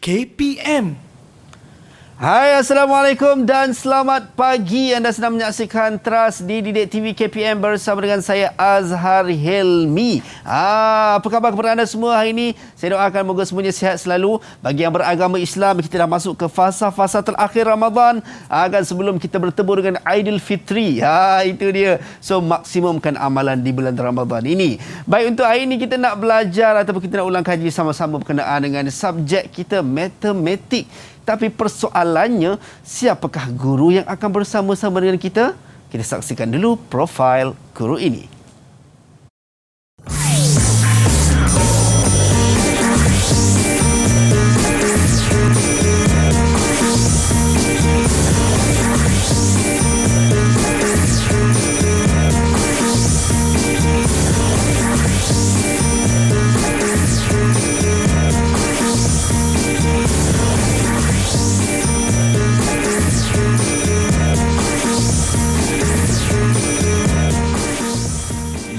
KPM. Hai, Assalamualaikum dan selamat pagi. Anda sedang menyaksikan Trust di Didik TV KPM bersama dengan saya Azhar Helmi. Apa khabar kepada anda semua hari ini? Saya doakan moga semuanya sihat selalu. Bagi yang beragama Islam, kita dah masuk ke fasa-fasa terakhir Ramadan. Agar sebelum kita bertemu dengan Aidilfitri. Itu dia. So, maksimumkan amalan di bulan Ramadan ini. Baik, untuk hari ini kita nak belajar ataupun kita nak ulang kaji sama-sama berkenaan dengan subjek kita matematik. Tapi persoalannya, siapakah guru yang akan bersama-sama dengan kita? Kita saksikan dulu profil guru ini.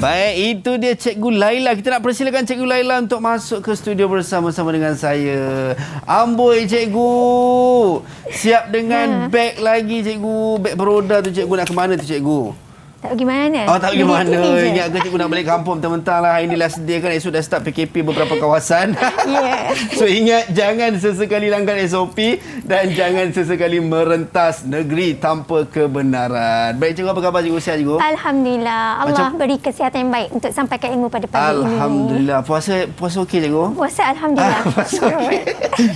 Baik, itu dia Cikgu Laila. Kita nak persilakan Cikgu Laila untuk masuk ke studio bersama-sama dengan saya. Amboi Cikgu. Siap dengan beg lagi Cikgu. Beg beroda tu Cikgu. Nak ke mana tu Cikgu? Tak pergi mana? Oh, tak pergi mana. Ingat ke Cikgu nak balik kampung mentang-mentang lah. Inilah sedia kan esok dah start PKP beberapa kawasan. Yeah. So ingat, jangan sesekali langgar SOP dan jangan sesekali merentas negeri tanpa kebenaran. Baik Cikgu, apa khabar Cikgu? Sihat Cikgu? Alhamdulillah. Allah beri kesihatan yang baik untuk sampaikan ilmu pada pagi ini. Alhamdulillah. Puasa okey Cikgu? Puasa Alhamdulillah. Puasa okey.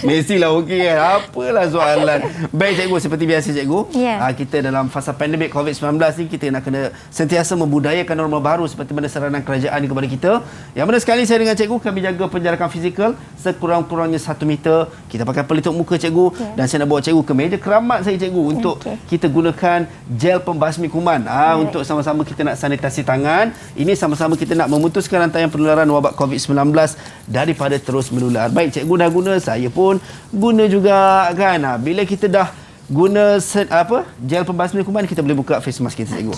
Mestilah okey kan. Apalah soalan. Baik Cikgu, seperti biasa Cikgu. Yeah. Kita dalam fasa pandemik COVID-19 ni, kita nak kena sentiasa membudayakan norma baru seperti mana saranan kerajaan kepada kita. Yang mana sekali saya dengan Cikgu, kami jaga penjarakan fizikal sekurang-kurangnya 1 meter. Kita pakai pelitup muka Cikgu. Dan saya nak bawa Cikgu ke meja keramat saya Cikgu untuk kita gunakan gel pembasmi kuman. Untuk sama-sama kita nak sanitasi tangan. Ini sama-sama kita nak memutuskan rantaian penularan wabak COVID-19 daripada terus menular. Baik, Cikgu dah guna, saya pun guna juga kan. Bila kita dah guna gel pembasmi kuman, kita boleh buka face mask kita Cikgu.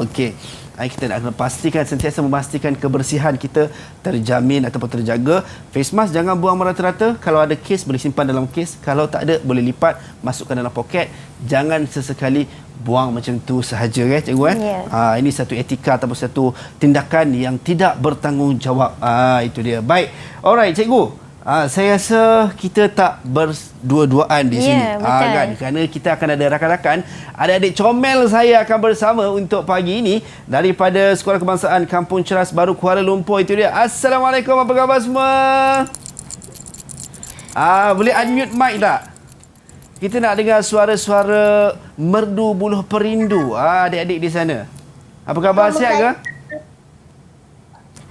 Okey. Kita nak kena pastikan, sentiasa memastikan kebersihan kita terjamin ataupun terjaga. Face mask jangan buang merata-rata. Kalau ada kes boleh simpan dalam kes. Kalau tak ada boleh lipat, masukkan dalam poket. Jangan sesekali buang macam tu sahaja Cikgu. Ini satu etika ataupun satu tindakan yang tidak bertanggungjawab. Itu dia. Baik. Alright Cikgu. Saya rasa kita tak berdua-duaan di sini. Kan? Kerana kita akan ada rakan-rakan. Adik-adik comel saya akan bersama untuk pagi ini daripada Sekolah Kebangsaan Kampung Ceras Baru Kuala Lumpur. Itu dia. Assalamualaikum, apa khabar semua? Boleh unmute mic tak? Kita nak dengar suara-suara merdu buluh perindu adik-adik di sana. Apa khabar, sihat ke?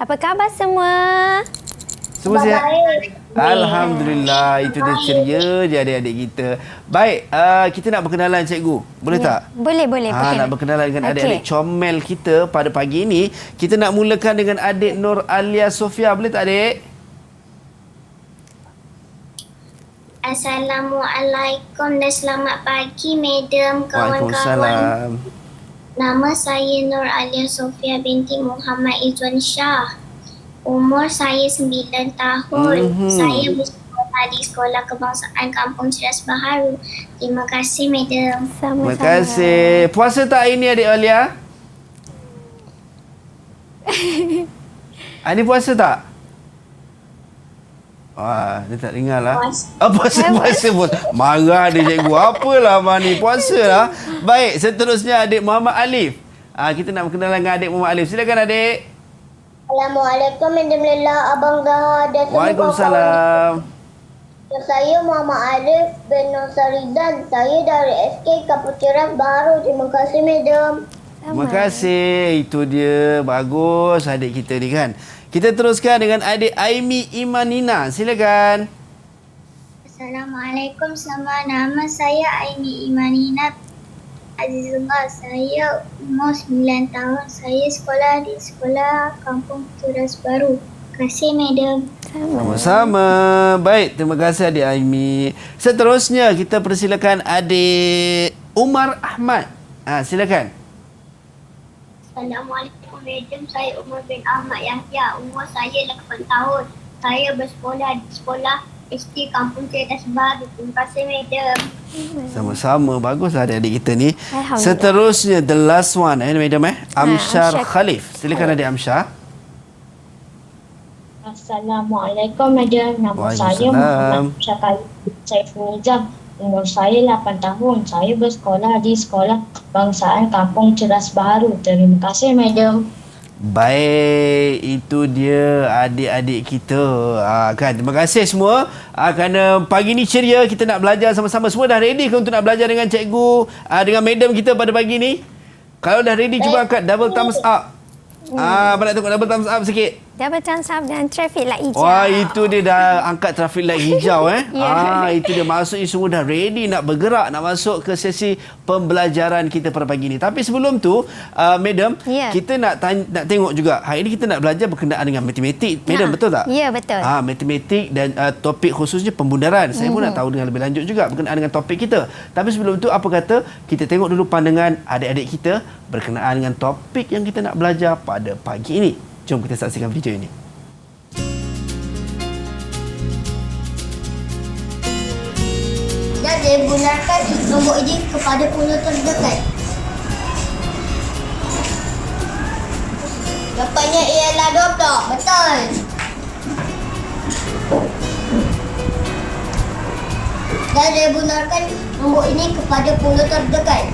Apa khabar semua? Semua sihat? Alhamdulillah, itu dia ceria je adik-adik kita. Baik, kita nak berkenalan Cikgu. Boleh tak? Boleh. Nak berkenalan dengan adik-adik comel kita pada pagi ini. Kita nak mulakan dengan adik Nur Alia Sofia. Boleh tak adik? Assalamualaikum dan selamat pagi Madam, kawan-kawan. Waalaikumsalam. Nama saya Nur Alia Sofia binti Muhammad Izwan Shah. Umur saya 9 tahun. Saya bersekolah di Sekolah Kebangsaan Kampung Ceras Baru. Terima kasih, Madam. Terima kasih. Puasa tak hari ni, adik Alia? Ini puasa tak? Dia tak dengar lah. Puasa. Marah dia Cikgu. Apalah Mani, puasa lah. Baik, seterusnya adik Muhammad Alif. Kita nak berkenalan dengan adik Muhammad Alif. Silakan adik. Assalamualaikum, Madam Lila, Abang Gahar dan semua. Waalaikumsalam. Saya Muhammad Alif bin Nosaridan. Saya dari SK Kampung Ceras Baru. Terima kasih, Madam. Terima kasih. Itu dia. Bagus adik kita ni kan. Kita teruskan dengan adik Aimi Imanina. Silakan. Assalamualaikum, selamat. Nama saya Aimi Imanina Azizullah. Saya umur 9 tahun. Saya sekolah di Sekolah Kampung Ceras Baru. Terima kasih, Madam. Sama-sama. Baik, terima kasih adik Aimi. Seterusnya kita persilakan adik Umar Ahmad. Silakan. Assalamualaikum, Madam. Saya Umar bin Ahmad Yahya. Umur saya 8 tahun. Saya bersekolah di Sekolah SD Kampung Cerdas Baru. Terima kasih, Madam. Sama-sama. Baguslah adik-adik kita ni. Alhamdulillah. Seterusnya, the last one, Madam. Amsyar Amsyar Khalif. Silakan adik Amsyar. Assalamualaikum, Madam. Nama saya Waalaikumsalam. Muhammad Syakal Saiful Nizam. Umur saya 8 tahun. Saya bersekolah di Sekolah Kebangsaan Kampung Cerdas Baru. Terima kasih, Madam. Baik, itu dia adik-adik kita. Kan, terima kasih semua. Kerana pagi ni ceria, kita nak belajar sama-sama. Semua dah ready ke untuk nak belajar dengan cikgu, dengan madam kita pada pagi ni? Kalau dah ready, cuba angkat double thumbs up. Abang nak tengok double thumbs up sikit. Double thumbs up dan traffic light hijau. Wah, itu dia dah angkat traffic light hijau Ya. Itu dia, maksudnya semua dah ready nak bergerak, nak masuk ke sesi pembelajaran kita pada pagi ni. Tapi sebelum tu, madam, Ya. kita nak tengok juga. Hari ni kita nak belajar berkenaan dengan matematik. Madam, betul tak? Ya, betul. Matematik dan topik khususnya pembundaran. Saya pun nak tahu dengan lebih lanjut juga berkenaan dengan topik kita. Tapi sebelum tu, apa kata kita tengok dulu pandangan adik-adik kita berkenaan dengan topik yang kita nak belajar pada pagi ini. Jom kita saksikan video ini. Dan bunarkan nombor ini kepada pulau terdekat. Jawapannya ialah 20. Betul. Dan bunarkan nombor ini kepada pulau terdekat.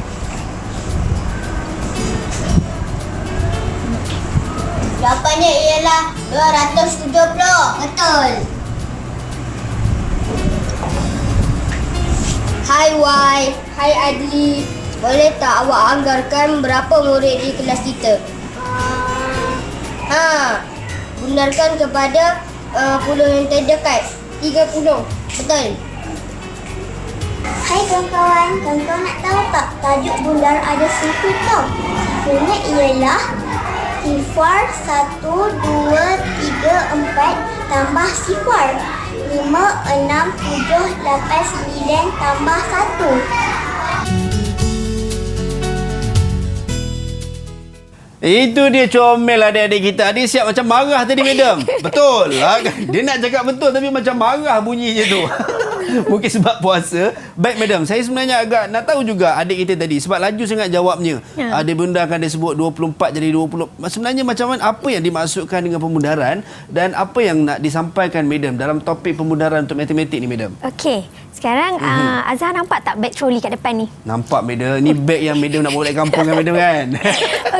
Jawapannya ialah 270. Betul. Hai Y, hai Adli. Boleh tak awak anggarkan berapa murid di kelas kita? Benarkan kepada pulau yang terdekat. 30. Betul. Hai kawan-kawan, kawan-kawan nak tahu tak tajuk bundar ada sifar tau? Sifarnya ialah sifar 1, 2, 3, 4 tambah sifar 5, 6, 7, 8, 9 tambah 1. Itu dia comel adik-adik kita. Adik siap macam marah tadi, madam. Betul. Dia nak cakap betul tapi macam marah bunyinya tu. Mungkin sebab puasa. Baik, madam. Saya sebenarnya agak nak tahu juga adik kita tadi. Sebab laju sangat jawabnya. Ya. Dia bundarkan dia sebut 24 jadi 20. Sebenarnya macam mana, apa yang dimaksudkan dengan pembundaran dan apa yang nak disampaikan, madam, dalam topik pembundaran untuk matematik ni, madam? Okey. Sekarang Azhar nampak tak beg troli kat depan ni? Nampak, madam. Ni beg yang madam nak bawa balik kampung kan, madam kan?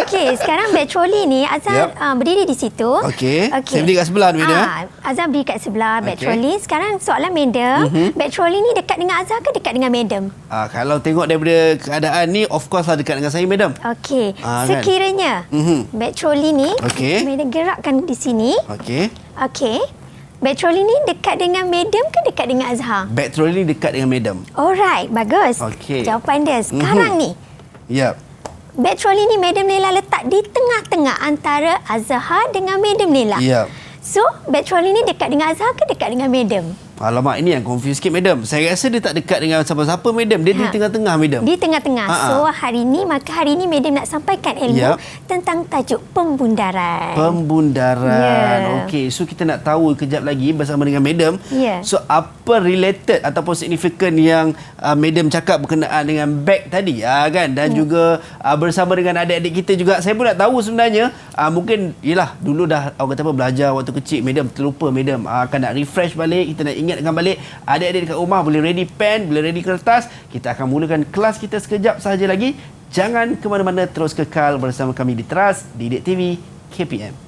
Okey, sekarang beg troli ni Azhar berdiri di situ. Okey. Saya berdiri kat sebelah tu, madam. Azhar berdiri kat sebelah beg Okey. troli. Sekarang soalan madam, beg troli ni dekat dengan Azhar ke dekat dengan madam? Kalau tengok daripada keadaan ni, of course lah dekat dengan saya, madam. Okey. Kan? Sekiranya beg troli ni Okey. madam gerakkan di sini. Okey. Okey. Beg troli ni dekat dengan madam ke dekat dengan Azhar? Beg trolley ni dekat dengan madam. Alright, bagus. Okey. Jawapan dia. Sekarang ni, Yap. beg troli ni Madam Nela letak di tengah-tengah antara Azhar dengan Madam Nela. Yap. So, beg troli ni dekat dengan Azhar ke dekat dengan Madam? Alamak, ini yang confuse sikit, madam. Saya rasa dia tak dekat dengan siapa-siapa, madam. Dia di tengah-tengah, madam. Di tengah-tengah. Ha-ha. So, hari ni Madam nak sampaikan ilmu Yap. tentang tajuk pembundaran. Pembundaran. Ya. Okey, so kita nak tahu kejap lagi bersama dengan madam. Ya. So, apa related ataupun signifikan yang madam cakap berkenaan dengan beg tadi, kan? Dan juga bersama dengan adik-adik kita juga. Saya pun nak tahu sebenarnya, mungkin, yelah, dulu dah orang kata apa, belajar waktu kecil, madam terlupa, madam. Akan nak refresh balik, kita nak ingatkan balik. Adik-adik dekat rumah boleh ready pen, boleh ready kertas. Kita akan mulakan kelas kita sekejap sahaja lagi. Jangan ke mana-mana, terus kekal bersama kami di Teras Didik TV KPM.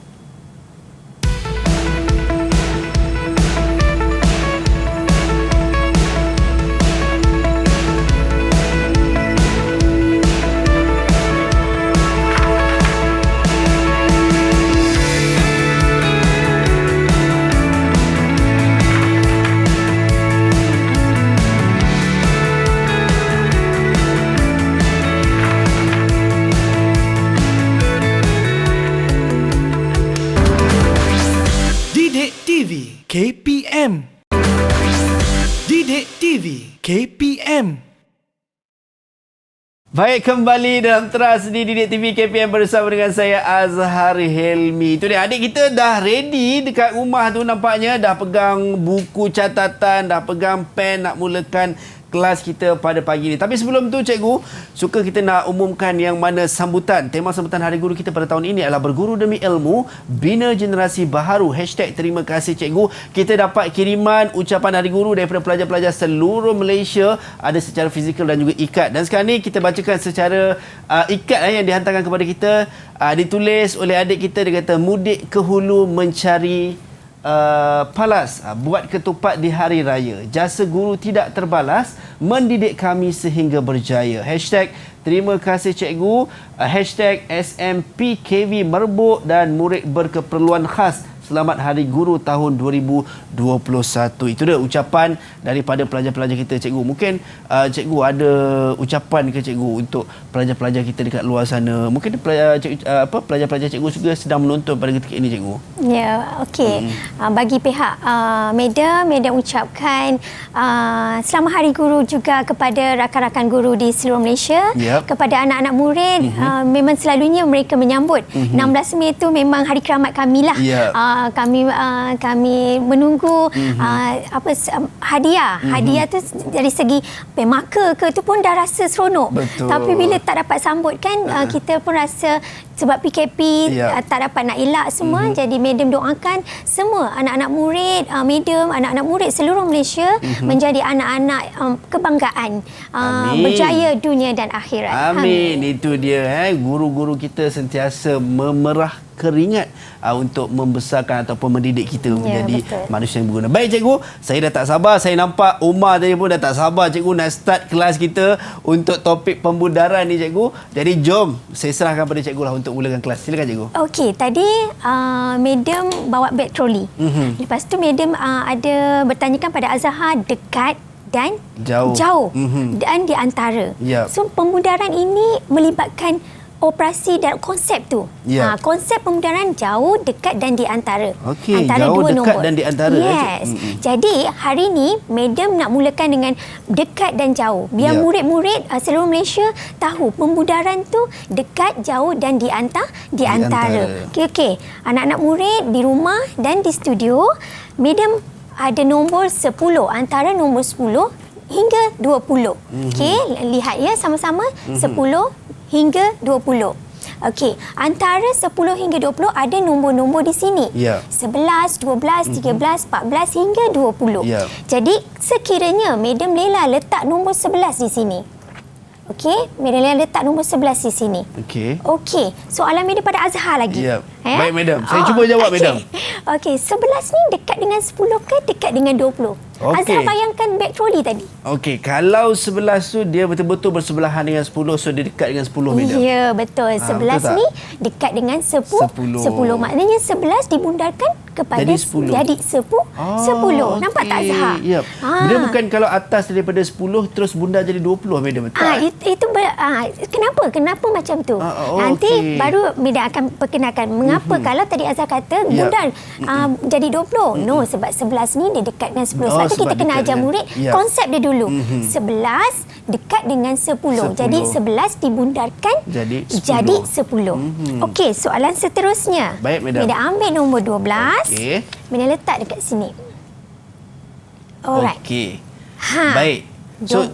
Didik TV KPM. Didik TV KPM. Baik, kembali dalam Teras di Didik TV KPM bersama dengan saya Azhar Helmi. Itu dia, adik kita dah ready dekat rumah tu nampaknya. Dah pegang buku catatan, dah pegang pen nak mulakan kelas kita pada pagi ni. Tapi sebelum tu cikgu, suka kita nak umumkan yang mana sambutan. Tema sambutan Hari Guru kita pada tahun ini adalah Berguru Demi Ilmu, Bina Generasi Baharu. #terima kasih cikgu. Kita dapat kiriman ucapan Hari Guru daripada pelajar-pelajar seluruh Malaysia, ada secara fizikal dan juga ikat. Dan sekarang ni kita bacakan secara ikat yang dihantarkan kepada kita. Ditulis oleh adik kita, dia kata, mudik ke hulu mencari palas, buat ketupat di hari raya. Jasa guru tidak terbalas, mendidik kami sehingga berjaya. #terima kasih cikgu. #SMPKV Merbuk dan murid berkeperluan khas. Selamat Hari Guru tahun 2021. Itu dia ucapan daripada pelajar-pelajar kita, cikgu. Mungkin cikgu ada ucapan ke cikgu untuk pelajar-pelajar kita dekat luar sana? Mungkin pelajar-pelajar cikgu juga sedang menonton pada ketika ini, cikgu. Ya, okey. Bagi pihak Madam ucapkan selamat Hari Guru juga kepada rakan-rakan guru di seluruh Malaysia. Yep. Kepada anak-anak murid, memang selalunya mereka menyambut 16 Mei itu memang hari keramat kami lah. Yep. Kami menunggu hadiah. Hadiah tu dari segi pemaka ke tu pun dah rasa seronok. Betul. Tapi bila tak dapat sambut kan, kita pun rasa sebab PKP tak dapat nak elak semua. Jadi Madam doakan semua anak-anak murid, anak-anak murid seluruh Malaysia menjadi anak-anak kebanggaan, berjaya dunia dan akhirat. Amin. Itu dia, guru-guru kita sentiasa memerah keringat untuk membesarkan ataupun mendidik kita menjadi manusia yang berguna. Baik cikgu, saya dah tak sabar. Saya nampak Umar tadi pun dah tak sabar cikgu nak start kelas kita untuk topik pembudaran ni cikgu. Jadi jom saya serahkan pada cikgu lah untuk mulakan kelas. Silakan cikgu. Okey, tadi Madam bawa beg troli. Lepas tu Madam ada bertanyakan pada Azhar dekat dan jauh dan di antara. So pembudaran ini melibatkan operasi dan konsep tu. Konsep pembudaran jauh, dekat dan di antara. Antara jauh, dua dekat nombor. dan di antara. Yes. Jadi hari ni Madam nak mulakan dengan dekat dan jauh. Biar murid-murid seluruh Malaysia tahu pembudaran tu dekat, jauh dan di antara. Okey. Anak-anak murid di rumah dan di studio, Madam ada nombor 10, antara nombor 10 hingga 20. Okey, lihat ya sama-sama. 10 hingga 20. Okey, antara 10 hingga 20 ada nombor-nombor di sini. 11, 12, 13, 14 hingga 20. Jadi sekiranya Madam Lela letak nombor 11 di sini. Okey, Madam Lela letak nombor 11 di sini. Okey, soalan Madam pada Azhar lagi. Baik Madam, saya cuba jawab Madam. Okey, 11 ni dekat dengan 10 ke dekat dengan 20? Azhar bayangkan beg troli tadi. Okey, kalau 11 tu dia betul-betul bersebelahan dengan 10, so dia dekat dengan 10 Madam. Ya, betul. 11 betul ni dekat dengan 10. Maknanya 11 dibundarkan kepada jadi 10. Nampak tak Azhar? Dia bukan kalau atas daripada 10 terus bundar jadi 20 Madam, betul? Kenapa macam tu? Nanti baru Madam akan perkenalkan mengapa kalau tadi Azhar kata bundar jadi 20. No, sebab 11 ni dia dekat dengan 10. Sebab tu kita kena ajar murid konsep dia dulu. 11 dekat dengan 10. Jadi 11 dibundarkan jadi 10. Okey, soalan seterusnya. Baik Madam. Madam ambil nombor 12. Madam letak dekat sini. Alright. Okey. Baik. So,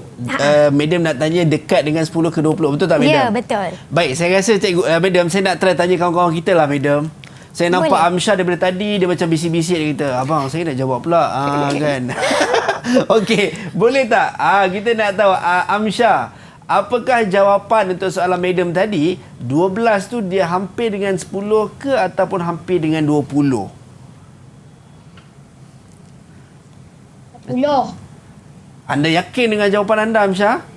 Madam nak tanya dekat dengan 10 ke 20. Betul tak Madam? Ya, betul. Baik, saya rasa cikgu Madam, saya nak try tanya kawan-kawan kita lah Madam. Saya nampak Amsyah daripada tadi dia macam bisik-bisik, dia kata, "Abang, saya nak jawab pula." Kan. Okey, boleh tak? Kita nak tahu Amsyah, apakah jawapan untuk soalan Madam tadi? 12 tu dia hampir dengan 10 ke ataupun hampir dengan 20? 10. Anda yakin dengan jawapan anda, Amsyah?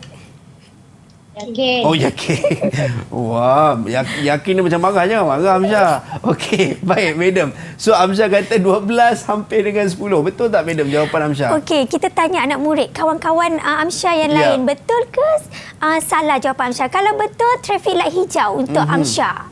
Yakin. Oh, yakin. Wah, yakin ni macam marah je. Marah Amsyah. Okey, baik Madam. So Amsyah kata 12 hampir dengan 10. Betul tak Madam jawapan Amsyah? Okey, kita tanya anak murid, kawan-kawan Amsyah yang lain. Betul ke salah jawapan Amsyah? Kalau betul, traffic light hijau untuk Amsyah.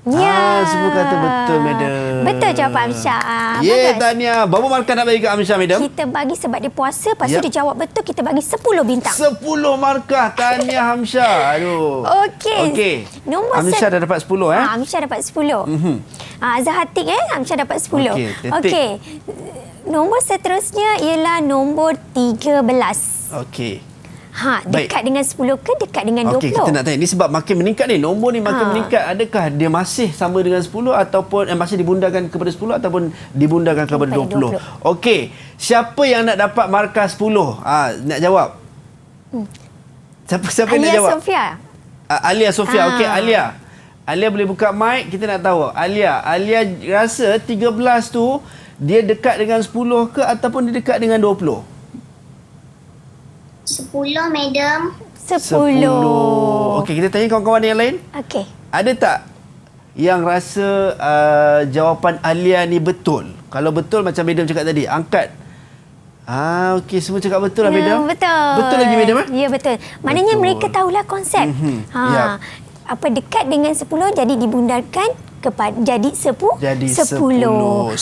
Ya. Semua kata betul, madam. Betul jawapan Amsyah. Yeah, tahniah. Berapa markah nak bagi ke Amsyah, madam? Kita bagi sebab dia puasa, lepas tu Yap. dia jawab betul, kita bagi 10 bintang. 10 markah. Tahniah Amsyah. Aduh. Okey. Nombor Amsyah dah dapat 10 Amsyah dapat 10. Azhar Hatik Amsyah dapat 10. Okey, titik. Okey. Nombor seterusnya ialah nombor 13. Okey. Dekat Baik. dengan 10 ke dekat dengan 20? Okey, kita nak tanya. Ni sebab makin meningkat ni. Nombor ni makin meningkat. Adakah dia masih sama dengan 10 ataupun masih dibundakan kepada 10 ataupun dibundakan kepada 20? Okey. Siapa yang nak dapat markah 10? Nak jawab? Siapa yang nak Alia jawab? Sofia. Alia Sofia. Okey, Alia. Alia boleh buka mic, kita nak tahu. Alia rasa 13 tu dia dekat dengan 10 ke ataupun dia dekat dengan 20? 10, madam. 10. Okey, kita tanya kawan-kawan yang lain. Okey. Ada tak yang rasa jawapan Alia ni betul? Kalau betul macam madam cakap tadi, angkat. Okey, semua cakap betul lah madam. Betul. Betul lagi madam? Ya, betul. Maknanya Betul. mereka tahulah konsep. Ya. Apa dekat dengan 10 jadi dibundarkan kepada jadi 10. Jadi 10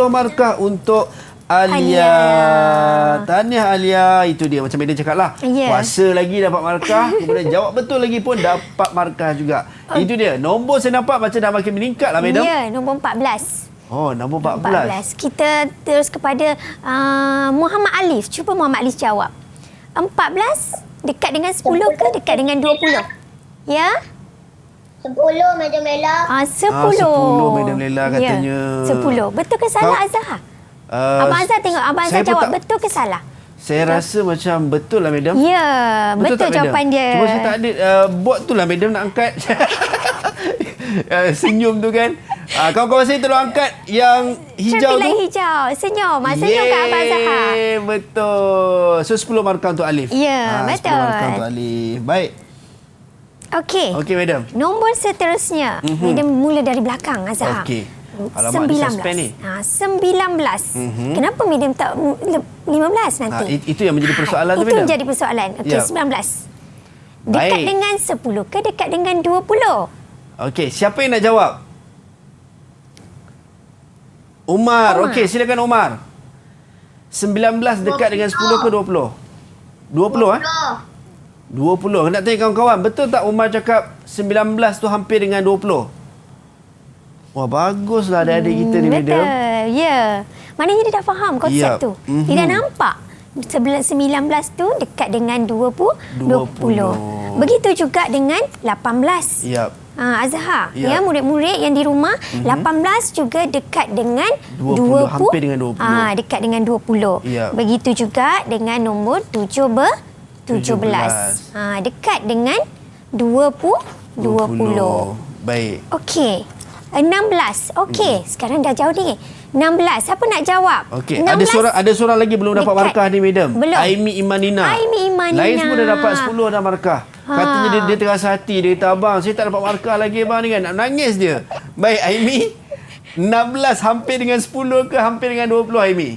markah untuk Alia. Tahniah Alia. Itu dia macam Madam cakap lah. Ya. Puasa lagi dapat markah. Kemudian jawab betul lagi pun dapat markah juga. Itu dia. Nombor saya nampak macam dah makin meningkat lah Madam. Ya, nombor 14. Oh, nombor 14. Kita terus kepada Muhammad Alif. Cuba Muhammad Alif jawab. 14 dekat dengan 10 ke dekat dengan 20? Ya? 10, Madam Ella. 10. 10 Madam Lela katanya. Ya, 10. Betul ke salah Azhar? Abang Azhar tengok. Abang Azhar saya pun jawab tak- betul ke salah? Saya rasa macam betul lah Madam. Ya, betul tak, Madam? jawapan dia. Cuma saya tak ada bot tu lah Madam nak angkat. Senyum tu kan. Kawan-kawan saya tolong angkat yang hijau Cermin tu. hijau. Senyum. Senyum kat Abang Zahar. Betul. So 10 markah untuk Alif. Ya, 10 betul. markah untuk Alif. Baik. Okey. Okey Madam. Nombor seterusnya. Madam mula dari belakang Azhar. Okey. Alamak, dia suspend ni. 19. Kenapa Madam tak 15 nanti? Itu yang menjadi persoalan tu Itu Madam. menjadi persoalan. Okey, Ya. 19. Dekat Baik. dengan 10 ke dekat dengan 20? Okey, siapa yang nak jawab? Umar. Okey, silakan Umar. 19 dekat dengan 10 ke 20? 20 20. Nak tanya kawan-kawan, betul tak Umar cakap 19 tu hampir dengan 20? Wah, baguslah adik-adik kita ni, Betul. Madam. Ya. Maknanya dia dah faham konsep Yap. tu. Dia dah nampak. 19 tu dekat dengan 20. Begitu juga dengan 18. Yap. Azhar, Ya. murid-murid yang di rumah, 18 juga dekat dengan 20, hampir dengan 20. Dekat dengan 20. Ya. Begitu juga dengan nombor 17. Dekat dengan 20. Baik. Okey. 16. Okey, sekarang dah jauh ni. 16. Siapa nak jawab? Okey, ada seorang lagi belum dapat Dekat. markah ni, Madam. Belum. Aimi Imanina. Aimi Imanina. Lain semua dah dapat 10 dah markah. Katanya dia terasa hati. Dia kata, abang, saya tak dapat markah lagi abang ni kan. Nak nangis dia. Baik, Aimi. 16 hampir dengan 10 ke hampir dengan 20, Aimi?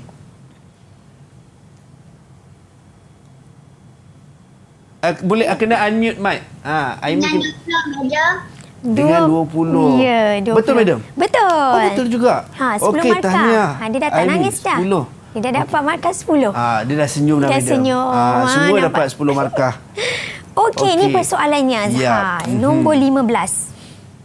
Boleh kena unmute mic. Aimi Dengan kena, 20, Madam. dengan 20. Ya, 20. Betul, Madam? Betul. Oh, betul juga. 10 Okey, markah. tahniah. Dia dah tak Aimi, nangis dah. 10. Dia dah dapat markah 10. Dia dah senyum dah, Dah Madam. senyum. Semua Nampak. dapat 10 markah. Okey, ni Okey. persoalannya Azhar. Ya. Nombor 15.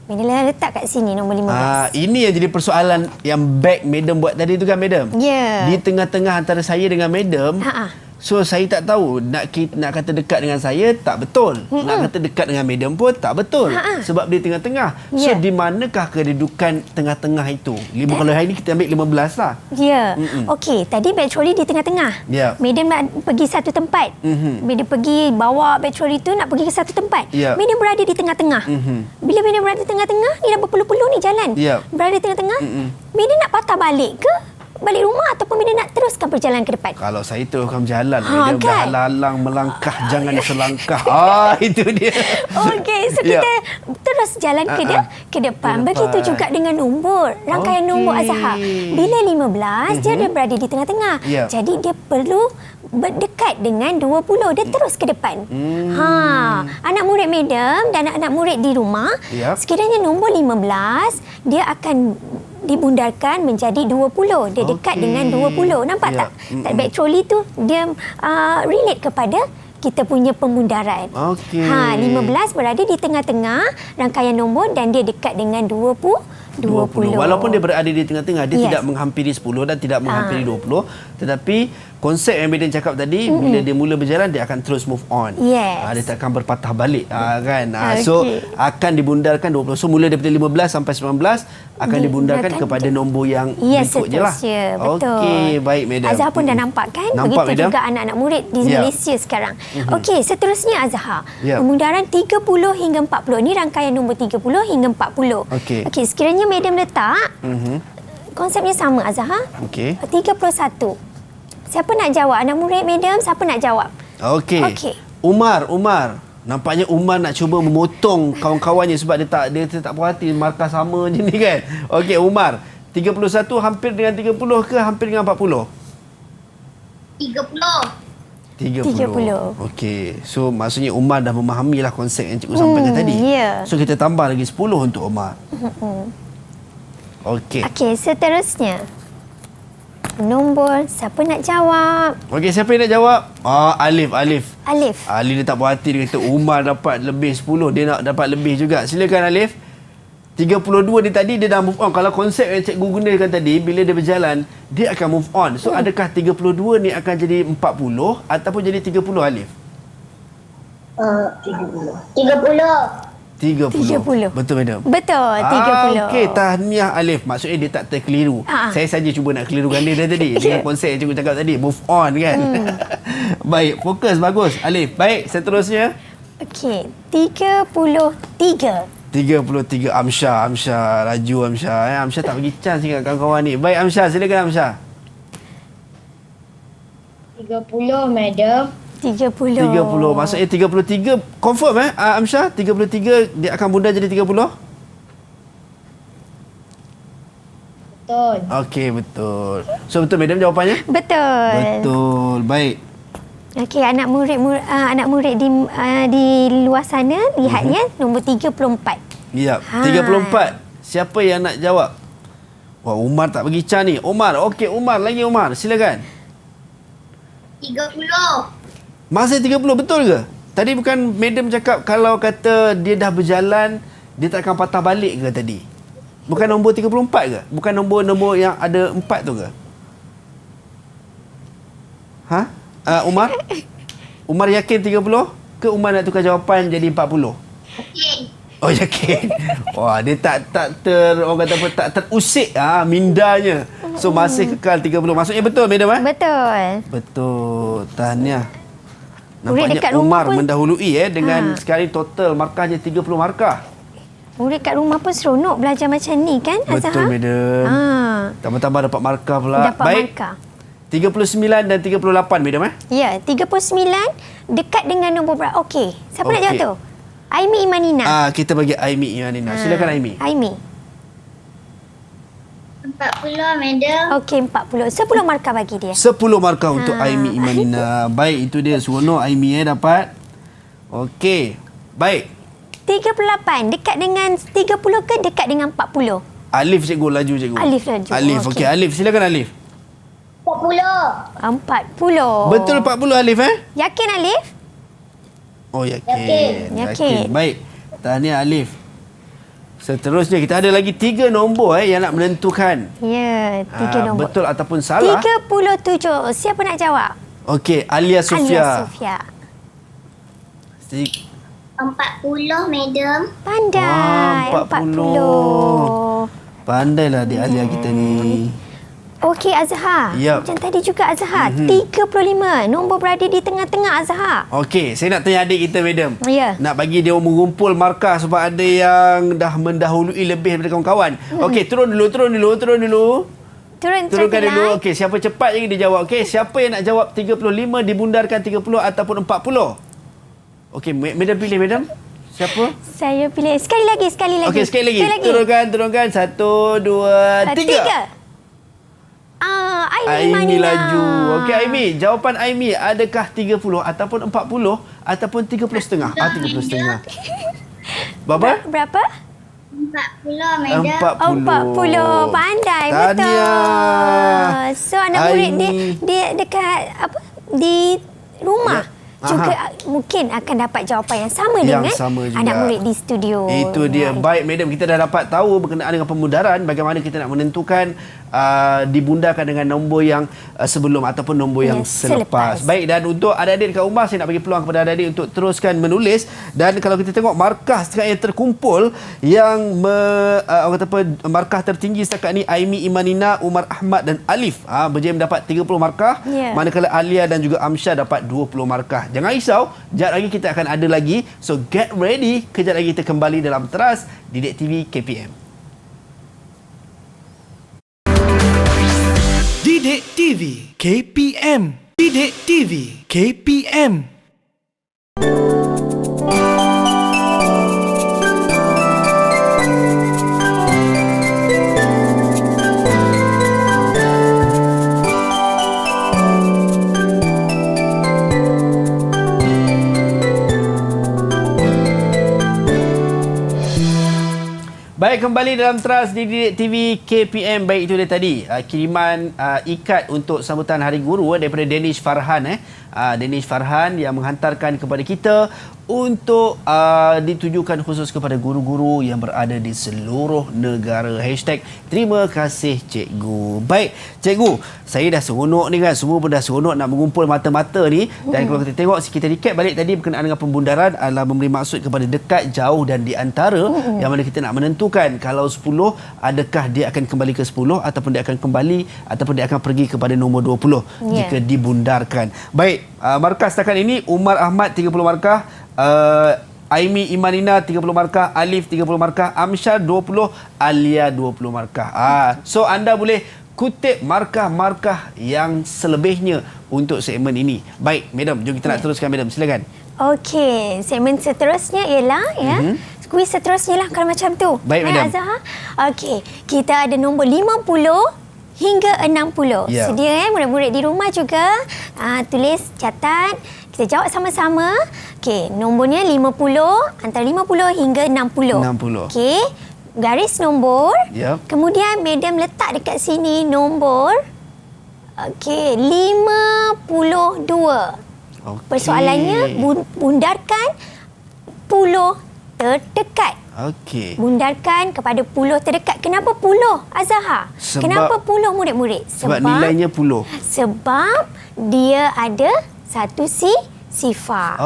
Bila letak kat sini nombor 15. Ini yang jadi persoalan yang back Madam buat tadi tu kan, Madam? Ya. Di tengah-tengah antara saya dengan Madam. So saya tak tahu nak kata dekat dengan saya tak betul. Nak kata dekat dengan Madam pun tak betul. Sebab dia tengah-tengah. So Ya. di manakah kedudukan tengah-tengah itu? Kalau hari ni kita ambil 15 lah. Ya. Okey, tadi beg troli di tengah-tengah. Ya. Madam nak pergi satu tempat. Madam pergi bawa beg troli tu nak pergi ke satu tempat. Ya. Madam berada di tengah-tengah. Bila Madam berada di tengah-tengah, ni dah berpuluh-puluh ni jalan. Ya. Berada di tengah-tengah. Madam nak patah balik ke? Balik rumah ataupun Madam nak teruskan perjalanan ke depan? Kalau saya teruskan berjalan, Madam dah kan? halang melangkah, jangan selangkah. Itu dia. Okey, so Ya. kita terus jalan ke depan. Ke depan. Begitu juga dengan nombor. Rangkaian Okey. nombor Azhar. Bila 15, dia berada di tengah-tengah. Ya. Jadi dia perlu berdekat dengan 20. Dia terus ke depan. Anak murid medium dan anak murid di rumah, Yap. sekiranya nombor 15, dia akan dibundarkan menjadi 20. Dia dekat Okey. dengan 20. Nampak Yap. tak? Back trolley tu dia relate kepada kita punya pembundaran. Okey. 15 berada di tengah-tengah rangkaian nombor dan dia dekat dengan 20. Walaupun dia berada di tengah-tengah, dia Yes. tidak menghampiri 10 dan tidak menghampiri 20. Tetapi konsep yang Medan cakap tadi, bila dia mula berjalan, dia akan terus move on. Yes. Dia tak akan berpatah balik. Kan? So, Okey. akan dibundarkan 20. So, mula daripada 15 sampai 19, akan dibundarkan kepada nombor yang berikutnya lah. Seterusnya. Betul. Okey, baik Madam. Azhar pun dah nampak kan? Nampak, Begitu Madam. juga anak-anak murid di Ya. Malaysia sekarang. Okey, seterusnya Azhar. Ya. Pembundaran 30 hingga 40. Ini rangkaian nombor 30 hingga 40. Okey. Okey, sekiranya Madam letak, konsepnya sama Azhar. Okey. 31. Siapa nak jawab? Anak murid Madam, siapa nak jawab? Okey. Okey. Umar. Nampaknya Umar nak cuba memotong kawan-kawannya sebab dia tak puas hati markah sama je ni kan. Okey, Umar. 31 hampir dengan 30 ke hampir dengan 40? 30. 30. Okey. So maksudnya Umar dah memahamilah konsep yang cikgu sampaikan tadi. ya. So kita tambah lagi 10 untuk Umar. Okey. Okey, seterusnya. Nombor, siapa nak jawab? Okey, siapa yang nak jawab? Alif. Alif. Alif dia tak puas hati, dia kata Umar dapat lebih 10, dia nak dapat lebih juga. Silakan Alif. 32 dia tadi dia dah move on. Kalau konsep yang cikgu gunakan tadi, bila dia berjalan, dia akan move on. So adakah 32 ni akan jadi 40 ataupun jadi 30 Alif? 30. 30. Betul Madam? Betul, 30. Okey, tahniah Alif. Maksudnya dia tak terkeliru. Saya saja cuba nak kelirukan dia tadi. Dengan konsep yang cikgu cakap tadi. Move on kan. Baik, fokus. Bagus. Alif. Baik, seterusnya. Okey, 33. 33 Amsyah. Laju Amsyah. Amsyah tak bagi chance dengan kawan-kawan ni. Baik Amsyah, silakan Amsyah. 30, Madam. 30. 30. Maksudnya 33 confirm Amsyah? 33 dia akan bundar jadi 30? Betul. Okey, betul. So betul Madam jawapannya? Betul. Betul. Baik. Okey, anak murid di luar sana lihatnya nombor 34. Ya, 34. Siapa yang nak jawab? Wah, Umar tak bagi chance ni. Umar. Okey, Umar. Lagi Umar. Silakan. 30. Masa 30 betul ke? Tadi bukan Madam cakap kalau kata dia dah berjalan, dia tak akan patah balik ke tadi? Bukan nombor 34 ke? Bukan nombor yang ada 4 tu ke? Umar? Umar yakin 30? Ke Umar nak tukar jawapan jadi 40? Okey. Oh, yakin. Wah, dia tak orang kata apa, tak terusik mindanya. So masih kekal 30. Maksudnya betul Madam Betul. Betul. Tahniah. Murid dekat Nampaknya rumah Umar pun- mendahului dengan sekali total markahnya 30 markah. Murid kat rumah pun seronok belajar macam ni kan Azhar? Betul Madam. Tambah-tambah dapat markah pula. Dapat Baik. markah. 39 dan 38 Madam Ya, 39 dekat dengan nombor berapa? Okey, siapa nak Okey. jawab tu? Aimi Imanina. Kita bagi Aimi Imanina. Silakan Aimi. Aimi. 40, Madam. Okey, 40. 10 markah bagi dia. 10 markah untuk Aimi Imanina. Baik, itu dia seronok Aimi dapat. Okey. Baik. 38 dekat dengan 30 ke dekat dengan 40? Alif cikgu, laju cikgu. Alif laju. Alif. Okey, Alif. Silakan Alif. 40. 40. Betul 40 Alif Yakin Alif? Oh, yakin. Yakin. Baik. Tahniah Alif. Seterusnya kita ada lagi 3 nombor yang nak menentukan. Ya, 3 nombor. Betul ataupun salah. 37. Siapa nak jawab? Okey, Alia Sofia. Alia Sofia. 40, Madam. Pandai. 40. Pandailah adik Alia kita ni. Okey Azhar. Yap. Macam tadi juga Azhar. 35. Nombor berada di tengah-tengah Azhar. Okey, saya nak tanya adik kita, Madam. Ya. Nak bagi dia mengumpul markah sebab ada yang dah mendahului lebih daripada kawan-kawan. Okey, turun dulu. Turunkan Turunkan dulu. Okey, siapa cepat je dia jawab. Okey, siapa yang nak jawab 35 dibundarkan 30 ataupun 40? Okey, Madam pilih, Madam. Siapa? Saya pilih sekali lagi. Okey, sekali lagi. Turunkan. 1, 2, 3. Aimi Manina. laju. Okey Aimi, jawapan Aimi adakah 30 ataupun 40 ataupun 30.5? 30.5. Berapa? 40, madam. 40. Pandai, Tahniah. betul. So anak murid dia dekat di rumah. Juga mungkin akan dapat jawapan yang sama dengan juga. anak murid di studio. Itu dia. Baik, madam, kita dah dapat tahu berkenaan dengan pemudaran, bagaimana kita nak menentukan dibundarkan dengan nombor yang sebelum ataupun nombor yang selepas. Baik, dan untuk adik-adik dekat rumah, saya nak bagi peluang kepada adik-adik untuk teruskan menulis. Dan kalau kita tengok markah setakat yang terkumpul, yang orang kata apa, markah tertinggi setakat ni Aimi Imanina, Umar Ahmad dan Alif berjaya mendapat 30 markah. Manakala Alia dan juga Amsyah dapat 20 markah. Jangan risau, sekejap lagi kita akan ada lagi. So get ready, kejap lagi kita kembali dalam Teras Didik TV KPM. Didik TV KPM. Didik TV KPM. Baik, kembali dalam Teras Didik TV KPM. Baik, itu dia tadi kiriman ikat untuk sambutan Hari Guru daripada Danish Farhan. Danish Farhan yang menghantarkan kepada kita untuk ditujukan khusus kepada guru-guru yang berada di seluruh negara. #Terima kasih Cikgu. Baik, Cikgu, saya dah seronok ni kan. Semua pun dah seronok nak mengumpul mata-mata ni. Dan kalau kita tengok, kita recap balik tadi berkenaan dengan pembundaran adalah memberi maksud kepada dekat, jauh dan di antara. Yang mana kita nak menentukan kalau 10, adakah dia akan kembali ke 10 ataupun dia akan kembali ataupun dia akan pergi kepada nombor 20 jika dibundarkan. Baik, markah setakat ini Umar Ahmad 30 markah, Aimi Imanina 30 markah, Alif 30 markah, Amsyah 20, Alia 20 markah. So anda boleh kutip markah-markah yang selebihnya untuk segmen ini. Baik, madam, jom kita nak teruskan, madam. Silakan. Okey, segmen seterusnya ialah kuis seterusnya lah kalau macam tu. Baik, madam. Azhar. Okey, kita ada nombor 50 hingga 60. Sedia murid-murid di rumah juga tulis, catat. Kita jawab sama-sama. Okey, nombornya 50, antara 50 hingga 60. 60. Okey, garis nombor. Kemudian madam letak dekat sini nombor 52. Persoalannya bundarkan puluh terdekat. Bundarkan kepada puluh terdekat. Kenapa puluh, Azhar? Kenapa puluh, murid-murid? Sebab nilainya puluh. Sebab dia ada satu sifar.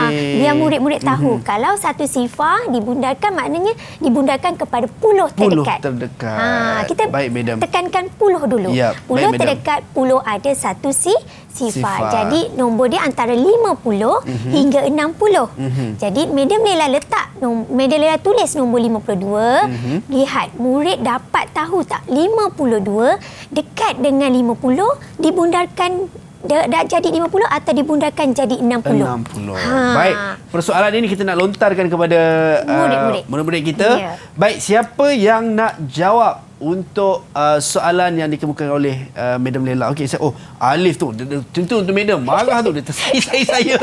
Biar murid-murid tahu kalau satu sifar dibundarkan, maknanya dibundarkan kepada puluh terdekat. Kita baik, madam, tekankan puluh dulu. Puluh terdekat, puluh ada satu sifar. Jadi nombor dia antara 50 hingga 60. Jadi madam Lela letak, madam Lela tulis nombor 52. Lihat, murid dapat tahu tak 52 dekat dengan 50 dibundarkan dah jadi 50 atau dibundarkan jadi 60. Baik, persoalan ini kita nak lontarkan kepada murid-murid kita. Baik, siapa yang nak jawab untuk soalan yang dikemukakan oleh Madam Lela? Okey, Alif tu tentu untuk Madam. Marah tu dia tersai saya.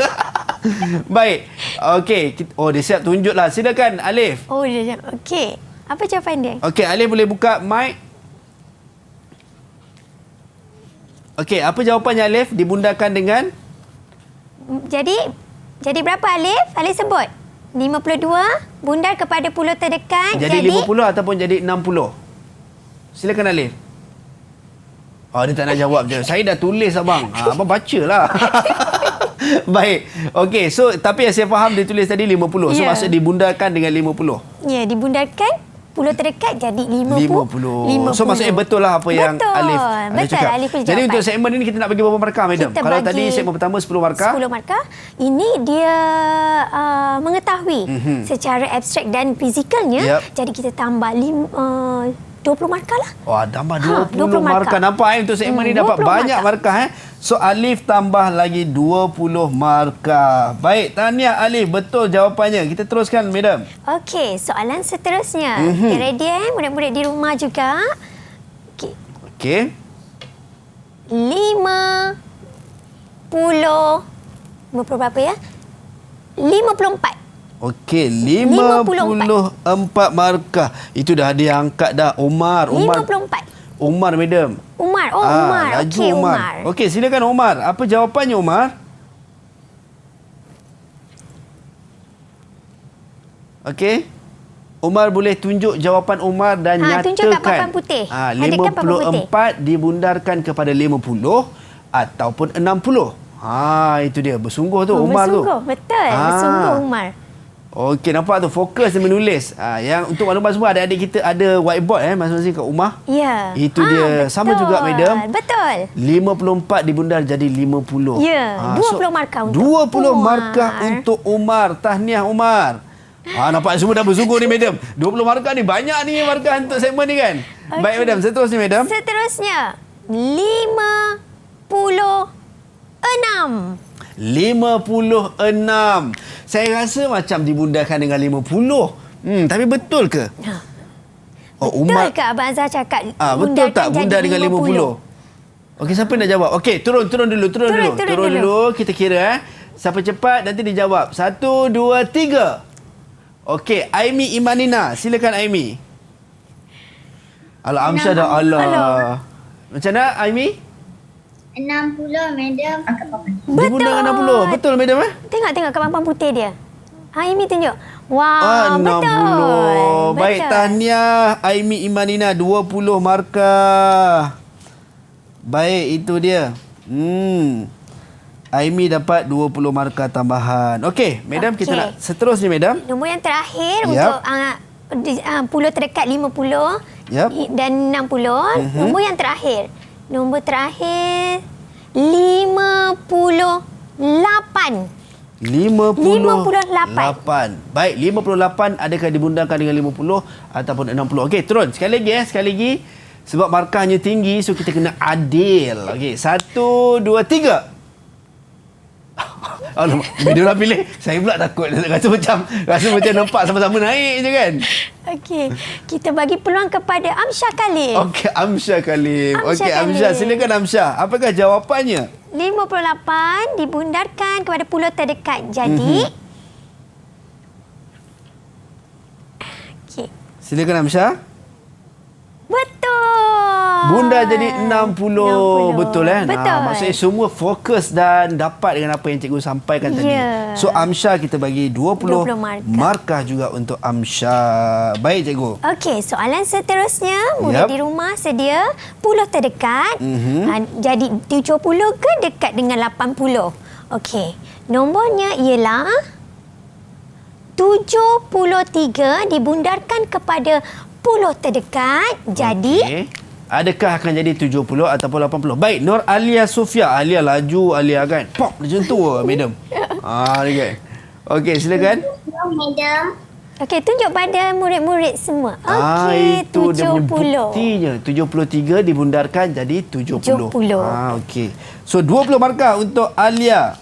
Baik. Okey, dia siap tunjuklah. Silakan Alif. Dia siap. Okey. Apa jawapan dia? Okey, Alif boleh buka mic. Okey, apa jawapannya Alif? Dibundarkan dengan? Jadi berapa Alif? Alif sebut. 52 bundar kepada puluh terdekat. Jadi 50 ataupun jadi 60? Silakan Alif. Dia tak nak jawab je. Saya dah tulis abang. Abang bacalah. Baik. Okey, so tapi yang saya faham dia tulis tadi 50. So maksud dibundarkan dengan 50. Dibundarkan puluh terdekat jadi 50. So maksudnya betul lah apa yang Alif cakap. Alif jadi untuk segmen ini kita nak bagi berapa markah, madam? Kalau tadi segmen pertama 10 markah. 10 markah. Ini dia mengetahui secara abstrak dan fizikalnya. Jadi kita tambah 20 markah lah. Tambah 20 markah. Nampak untuk segmen ni dapat banyak markah. So Alif tambah lagi 20 markah. Baik, tahniah Alif, betul jawapannya. Kita teruskan, madam. Okey, soalan seterusnya. Ready murid-murid di rumah juga. Okey. 50 berapa ya? 54. Okey, 54 markah. Itu dah ada yang angkat dah. Umar. 54. Umar, madam. Umar. Umar. Laju Okey, Umar. Okey, silakan Umar. Apa jawapannya, Umar? Okey. Umar boleh tunjuk jawapan Umar dan nyatakan. Tunjuk kat papan putih. Adakan papan putih. 54 dibundarkan kepada 50 ataupun 60. Itu dia. Bersungguh tu Umar tu. Bersungguh, betul. Bersungguh Umar. Okey, nampak tu fokus dia menulis. Yang untuk maklumat semua, adik-adik kita ada whiteboard masing-masing kat rumah. Ya. Itu dia. Betul. Sama juga, madam. Betul. 54 dibundar jadi 50. Ya, 20 markah untuk 20 Umar. markah untuk Umar. Tahniah Umar. Nampak semua dah bersungguh ni, madam. 20 markah ni, banyak ni markah untuk segmen ni kan. Okey. Baik, madam. Seterusnya, madam. Seterusnya 56. 56. Saya rasa macam dibundarkan dengan 50. Tapi betul ke? Betul ke Abang Azhar cakap betul tak bundar dengan 50? Okey, siapa nak jawab? Okey, turun dulu. Turun dulu. Kita kira siapa cepat nanti dijawab. 1, 2, 3. Okey, Aimi Imanina. Silakan Aimi. Alah, Amsyah dah. Allah. Macam mana Aimi? 60, madam. Dibundar dengan 60. Betul, madam Tengok kat papan putih dia. Aimi tunjuk. Wah, 60. betul. Baik, tahniah Aimi Imanina, 20 markah. Baik, itu dia. Aimi dapat 20 markah tambahan. Okey, madam, kita nak seterusnya, madam. Nombor yang terakhir Yap. untuk puluh terdekat 50 Yap. dan 60. Nombor yang terakhir. Nombor terakhir 58. 58. Baik, 58 adakah dibundarkan dengan 50 ataupun 60? Okey, turun. Sekali lagi. Sebab markahnya tinggi, so kita kena adil. Okey, 1, 2, 3. Alamak, bila dah pilih, saya pula takut. Rasa macam nampak sama-sama naik je kan. Okey, kita bagi peluang kepada Amsyah Khalil. Okey, Amsyah Khalil. Okey, Khalil. Amsyah, silakan Amsyah. Apakah jawapannya? 58 dibundarkan kepada puluh terdekat. Jadi okey. Silakan Amsyah. Betul. Bundar jadi 60. Betul kan? Betul. Maksudnya semua fokus dan dapat dengan apa yang cikgu sampaikan tadi. So Amsyah kita bagi 20 markah juga untuk Amsyah. Baik, cikgu. Okey, soalan seterusnya, murid di rumah sedia puluh terdekat. Jadi 70 ke dekat dengan 80? Okey, nombornya ialah 73 dibundarkan kepada puluh terdekat. Jadi adakah akan jadi 70 ataupun 80? Baik, Nur Alia Sofia. Alia laju, Alia kan. Pop, macam tu madam. Ni kan. Okey, silakan. Madam. okey, tunjuk pada murid-murid semua. Okey, itu 70. dia punya buktinya. 73 dibundarkan jadi 70. 70. Okey. So 20 markah untuk Alia.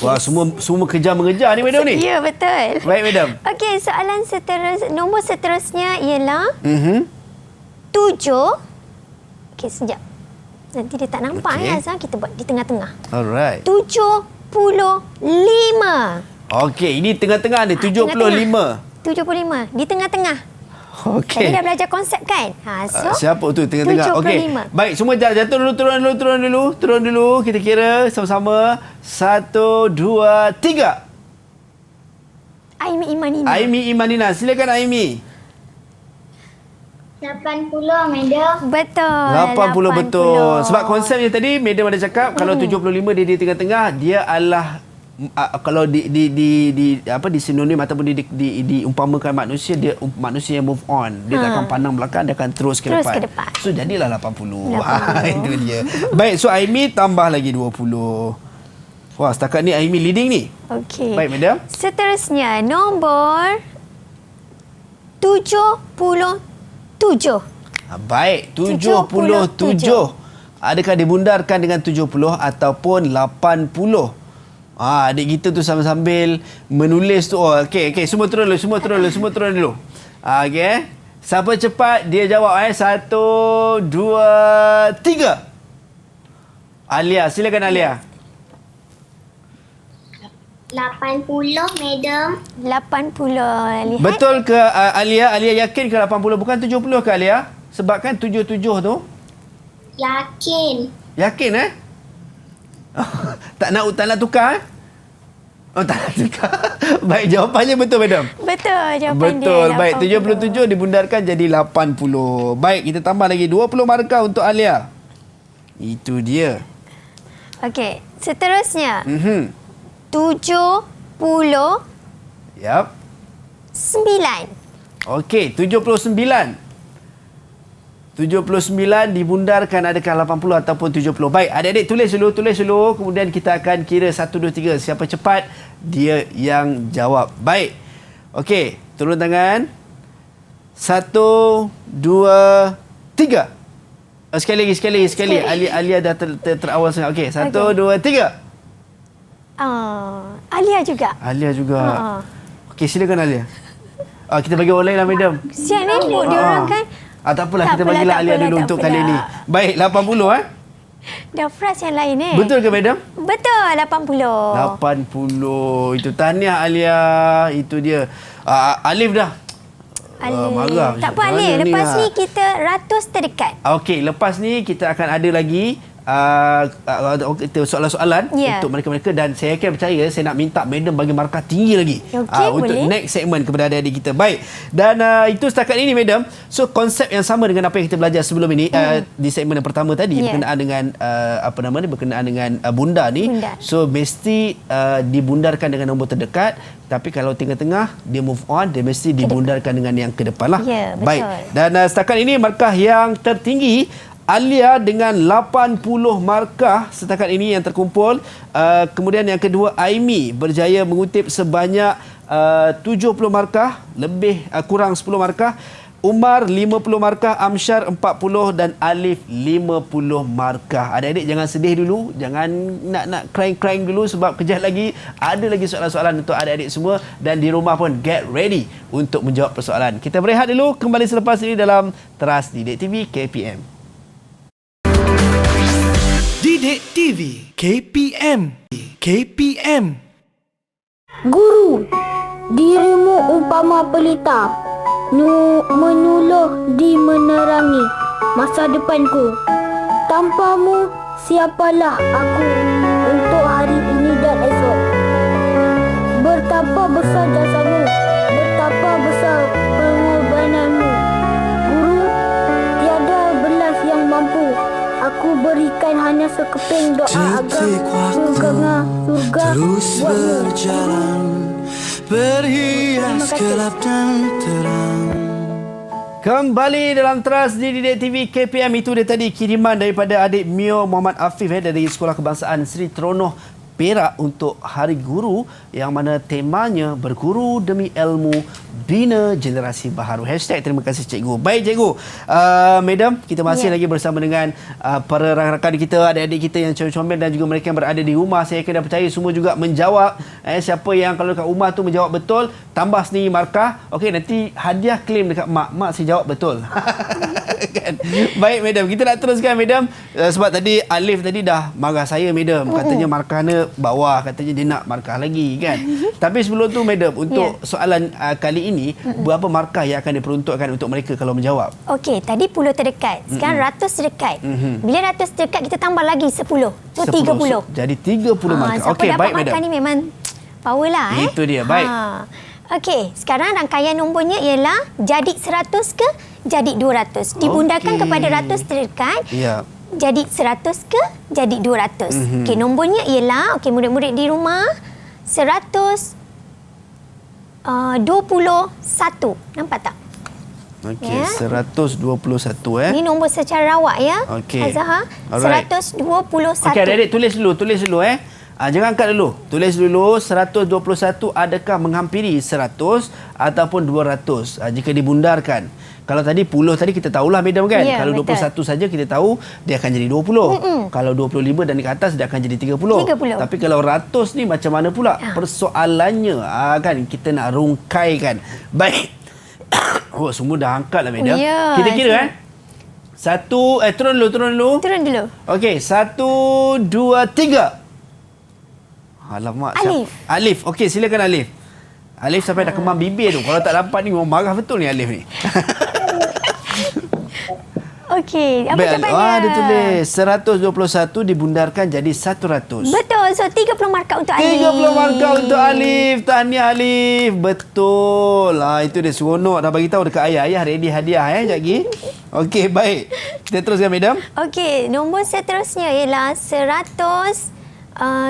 Wah, semua kejar-mengejar ni madam ni. Ya, betul. Baik, madam. Okey, soalan nombor seterusnya ialah 7. Okey, sekejap. Nanti dia tak nampak Azhar. Kita buat di tengah-tengah. Alright. 75. Okey, ini tengah-tengah ni 75. 75. Di tengah-tengah. Okey. Tadi dah belajar konsep kan? So, siapa tu tengah-tengah? Okey. 75. Baik, semua jatuh dulu, turun dulu. Kita kira sama-sama. 1, 2, 3. Aimi Imanina. Aimi Imanina. Silakan Aimi. 80, madam. Betul. 80 betul. Sebab konsepnya tadi madam ada cakap kalau 75 dia di tengah-tengah, dia adalah kalau di sinonim ataupun diumpamakan manusia, dia manusia yang move on. Dia tak akan pandang belakang, dia akan terus ke depan. So jadilah 80. Itu dia. Baik, so Aimi tambah lagi 20. Wah, setakat ni Aimi leading ni. Okey. Baik, madam. Seterusnya nombor 77. Baik, 77. Adakah dibundarkan dengan 70 ataupun 80? Adik kita tu sambil menulis tu. Okey, semua turun dulu. Okey. Siapa cepat dia jawab 1, 2, 3. Alia, silakan Alia. 80, madam. 80. Lihat. Betul ke Alia? Alia yakin ke 80 bukan 70 ke Alia? Sebab kan 77 tu. Yakin. Yakin tak nak tukar Oh, tak nak tukar. Baik, jawapannya betul, madam. Betul jawapan Betul. dia. Baik, 77 dibundarkan jadi 80. Baik, kita tambah lagi 20 markah untuk Alia. Itu dia. Okey, seterusnya. 79. Yap. Okey, 79. 79 dibundarkan adakah 80 ataupun 70. Baik, adik-adik tulis dulu. Kemudian kita akan kira 1, 2, 3. Siapa cepat, dia yang jawab. Baik. Okey, turun tangan. 1, 2, 3. Sekali lagi. Alia dah terawal sangat. Okey, 1, 2, 3. Alia juga. Okey, silakan Alia. Kita bagi orang lain lah, madam. Siap ni buat dia orang kan. Tak apalah, Tak kita apalah, bagilah tak Alia apalah, dulu tak untuk apalah. kali ni. Baik, 80 Dah frust yang lain Betul ke, madam? Betul 80. 80. Itu tahniah Alia. Itu dia. Alif dah. Marah. Tak apa Macam Alif. mana Lepas ni, ni kita ratus terdekat. Okey, lepas ni kita akan ada lagi soalan-soalan Ya. untuk mereka-mereka dan saya akan percaya saya nak minta madam bagi markah tinggi lagi Okey, untuk boleh. next segment kepada adik-adik kita. Baik. Dan itu setakat ini, madam. So konsep yang sama dengan apa yang kita belajar sebelum ini di segmen yang pertama tadi Ya. berkenaan dengan berkenaan dengan bunda ni. Bundar. So mesti dibundarkan dengan nombor terdekat, tapi kalau tengah-tengah dia move on, dia mesti dibundarkan dengan yang ke depan lah. Ya, betul. Baik. Dan setakat ini markah yang tertinggi Alia dengan 80 markah setakat ini yang terkumpul. Kemudian yang kedua, Aimi berjaya mengutip sebanyak 70 markah, lebih kurang 10 markah. Umar 50 markah, Amsyar 40 dan Alif 50 markah. Adik-adik jangan sedih dulu, jangan nak crying dulu sebab kejap lagi ada lagi soalan-soalan untuk adik-adik semua dan di rumah pun get ready untuk menjawab persoalan. Kita berehat dulu, kembali selepas ini dalam Teras Didik TV KPM. Didik TV KPM. Guru, dirimu umpama pelita, menyuluh di menerangi masa depanku. Tanpamu, siapalah aku untuk hari ini dan esok. Betapa besar jasamu, betapa besar pengorbananmu. Guru, tiada belas yang mampu aku berikan, hanya sekeping doa agar surga terus buatmu. berjalan, berhias gelap dan terang. Kembali dalam Teras Didik TV KPM. Itu dia tadi kiriman daripada adik Mio Muhammad Afif dari Sekolah Kebangsaan Seri Teronoh Perak untuk Hari Guru yang mana temanya berguru demi ilmu, bina generasi baharu. # terima kasih cikgu. Baik cikgu. Madam, kita masih lagi bersama dengan para rakan-rakan kita, adik-adik kita yang comel-comel dan juga mereka yang berada di rumah. Saya kena percaya semua juga menjawab. Siapa yang kalau dekat rumah tu menjawab betul, tambah sendiri markah. Okey, nanti hadiah klaim dekat mak. Mak saya jawab betul. Kan? Baik madam, kita nak teruskan madam. Sebab tadi Alif tadi dah marah saya madam. Katanya markahnya bawah, katanya dia nak markah lagi kan. Tapi sebelum tu madam, untuk soalan kali ini, berapa markah yang akan diperuntukkan untuk mereka kalau menjawab? Okey, tadi 10 terdekat. Sekarang ratus terdekat. Bila ratus terdekat, kita tambah lagi 10. So 30. Jadi 30 markah. Siapa Okey, dapat baik markah madam. ni memang power lah. Itu dia, baik. Okey, sekarang rangkaian nombornya ialah jadi 100 ke jadi 200. Dibundarkan Okey. kepada ratus terdekat. Ya. Jadi 100 ke jadi 200. Okey, nombornya ialah, okey murid-murid di rumah, 121. Nampak tak? Okey, Ya. 121 Ini nombor secara rawak ya. Okey. Azhar. Alright. 121. Okey, adik-adik tulis dulu jangan angkat dulu. Tulis dulu 121 adakah menghampiri 100 ataupun 200 jika dibundarkan. Kalau tadi 10 tadi kita tahulah madam kan. Ya, Kalau betul. 21 saja kita tahu dia akan jadi 20. Kalau 25 dan ke atas dia akan jadi 30. 30. Tapi kalau 100 ni macam mana pula? Persoalannya kan kita nak rungkaikan. Baik. Oh, semua dah angkat lah, madam. Ya, Kita kira turun dulu. Turun dulu. Okey, 1, 2, 3. Alamak. Alif. Alif. Okey, silakan Alif. Alif sampai dah kemam bibir tu. Kalau tak dapat ni memang marah betul ni Alif ni. Okey, apa Baik, jawapannya? dia tulis 121 dibundarkan jadi 100. Betul. So 30 markah untuk Alif. 30 markah untuk Alif. Tahniah Alif. Betul. Itu dia seronok. Dah bagi tahu dekat ayah. Ayah ready hadiah sekejap lagi. Okey, baik. Kita teruskan, madam. Okey, nombor seterusnya ialah 100.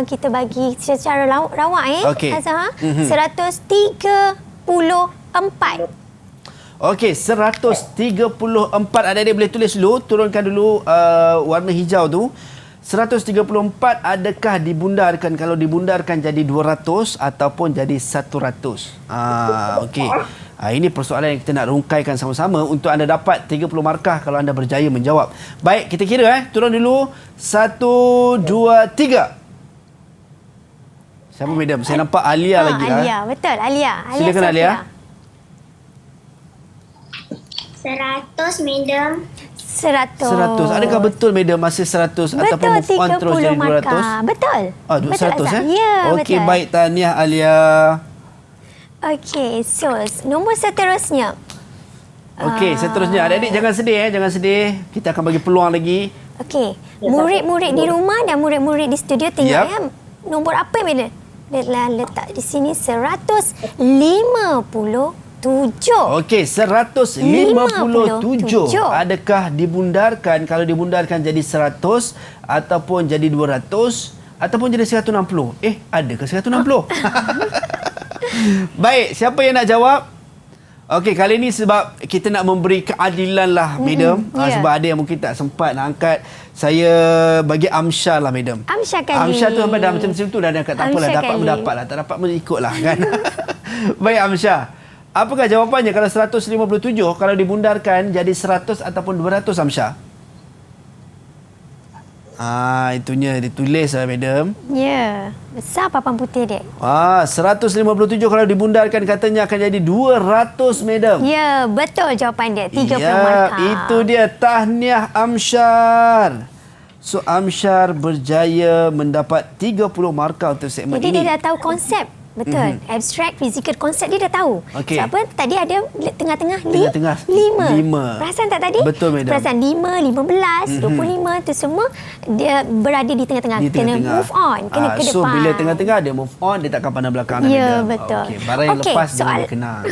Kita bagi secara rawak Okey. Azhar. 134. Okey, 134. Adik-adik boleh tulis dulu. Turunkan dulu warna hijau tu. 134 adakah dibundarkan? Kalau dibundarkan jadi 200 ataupun jadi 100? Okey. Ini persoalan yang kita nak rungkaikan sama-sama untuk anda dapat 30 markah kalau anda berjaya menjawab. Baik, kita kira turun dulu. 1, 2, 3. Siapa, madam? Saya nampak Alia lagi lah. Alia, betul. Alia. Silakan, Sofia. Alia. 100, madam. 100. 100. Adakah betul, madam, masih 100 ataupun move on terus jadi 200? markah. Betul. Betul, 100 Azhar. Ya, Okey, betul. baik, tahniah Alia. Okey, so nombor seterusnya. Okey, seterusnya adik-adik jangan sedih jangan sedih. Kita akan bagi peluang lagi. Okey, murid-murid di rumah dan murid-murid di studio tengok Yap. ya. Nombor apa yang beda? Dia letak di sini 157. Okey, 157. 57. Adakah dibundarkan? Kalau dibundarkan jadi 100 ataupun jadi 200 ataupun jadi 160? Adakah 160? Baik, siapa yang nak jawab? Okey, kali ni sebab kita nak memberi keadilan lah, madam. Ya. Sebab ada yang mungkin tak sempat nak angkat. Saya bagi Amsyar lah, madam. Amsyar kali. Amsyar tu sampai dah macam tu dah angkat. Tak apalah, Amsyar dapat kali. mendapat lah. Tak dapat pun ikutlah kan. Baik, Amsyar. Apakah jawapannya kalau 157 kalau dibundarkan jadi 100 ataupun 200, Amsyar? Itunya ditulis lah, madam. Ya, besar papan putih dia. 157 kalau dibundarkan katanya akan jadi 200, madam. Ya, betul jawapan dia. 30 Ya, markah. itu dia. Tahniah Amsyar. So, Amsyar berjaya mendapat 30 markah untuk segmen Jadi ini. dia dah tahu konsep. Betul. Abstract, physical, konsep dia dah tahu. Okey. So, apa? Tadi ada tengah-tengah. Tengah-tengah. 5. Lima. Perasan tak tadi? Betul, madam. Perasan 5, 15, 25 tu semua dia berada di tengah-tengah. Di Kena tengah-tengah. move on. Kena ke depan. So, bila tengah-tengah dia move on, dia takkan pandang belakang. Ya, madam. betul. Okey, barang yang lepas jangan dia kenang.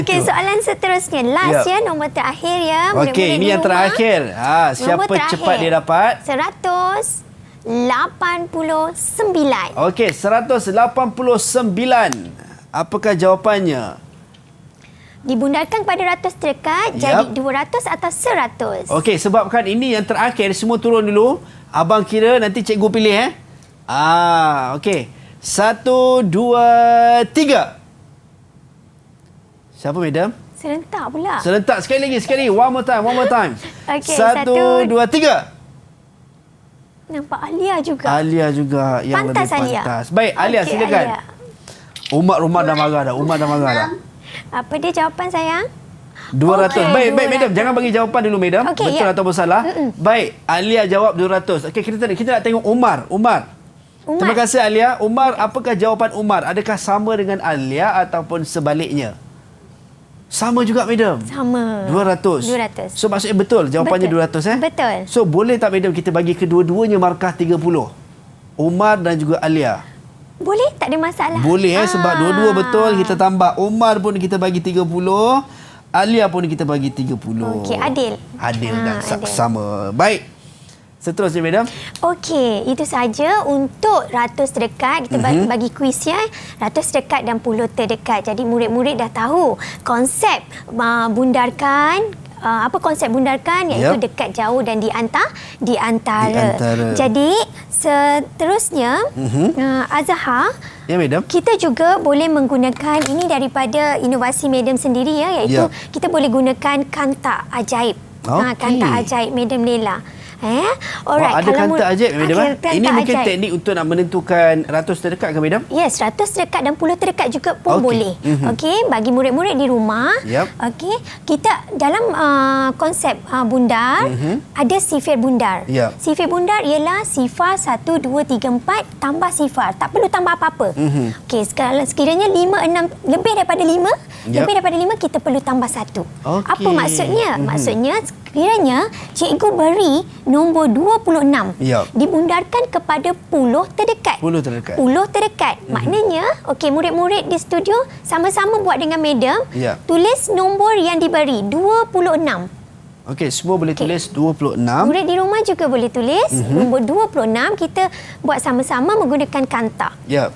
Okey, soalan seterusnya. Last Ya. nombor terakhir ya. Okey, Murid-murid ini di yang rumah. terakhir. Siapa Nombor cepat dia dapat? 189. Okey, 189. Apakah jawapannya? Dibundarkan kepada ratus terdekat jadi 200 atau 100. Okey, sebabkan ini yang terakhir, semua turun dulu. Abang kira, nanti cikgu pilih okey. 1, 2, 3. Siapa, madam? Serentak pula. Serentak sekali lagi. One more time. Okey, 1, 2, 3. Nampak Alia juga. Alia juga yang Pantas, lebih Alia. pantas. Baik, Alia, Okey, silakan. Alia. Umar dah marah dah. Apa dia jawapan sayang? 200. Okey, Baik, 200. madam. Jangan bagi jawapan dulu, madam. Okey, Betul ya. ataupun salah. Baik, Alia jawab 200. Okey, kita nak tengok Umar. Terima kasih, Alia. Umar, apakah jawapan Umar? Adakah sama dengan Alia ataupun sebaliknya? Sama juga, madam. Sama. 200. 200. So, maksudnya betul jawapannya Betul. 200 Betul. So, boleh tak, madam, kita bagi kedua-duanya markah 30? Umar dan juga Alia. Boleh, tak ada masalah. Boleh sebab dua-dua betul, kita tambah. Umar pun kita bagi 30, Alia pun kita bagi 30. Okey, adil. Adil dan adil. sama. Baik. Seterusnya, madam. Okey, itu saja untuk ratus terdekat. Kita bagi kuis ya. Ratus terdekat dan puluh terdekat. Jadi murid-murid dah tahu konsep bundarkan. Apa konsep bundarkan? Iaitu dekat, jauh dan di antara. Jadi seterusnya Azhar, Ya, madam. kita juga boleh menggunakan ini daripada inovasi Madam sendiri ya, iaitu kita boleh gunakan kanta ajaib. Okey. Kanta ajaib Madam Lela. Alright. Ada kanta ajaib, madam. Ini mungkin ajaib. teknik untuk nak menentukan ratus terdekat ke, madam? Yes, ratus terdekat dan puluh terdekat juga pun Okey. boleh. Okey, bagi murid-murid di rumah. Yep. Okey, kita dalam konsep bundar ada sifir bundar. Yep. Sifir bundar ialah sifar 1 2 3 4 tambah sifar. Tak perlu tambah apa-apa. Okey, sekiranya 5 6 lebih daripada 5, Yep. lebih daripada 5 kita perlu tambah 1. Okey. Apa maksudnya? Maksudnya kiranya cikgu beri nombor 26 Yep. dibundarkan kepada puluh terdekat. Puluh terdekat. Puluh terdekat. Maknanya, okey, murid-murid di studio sama-sama buat dengan madam. Ya. Tulis nombor yang diberi 26. Okey, semua boleh Okey. tulis 26. Murid di rumah juga boleh tulis nombor 26. Kita buat sama-sama menggunakan kanta. Ya.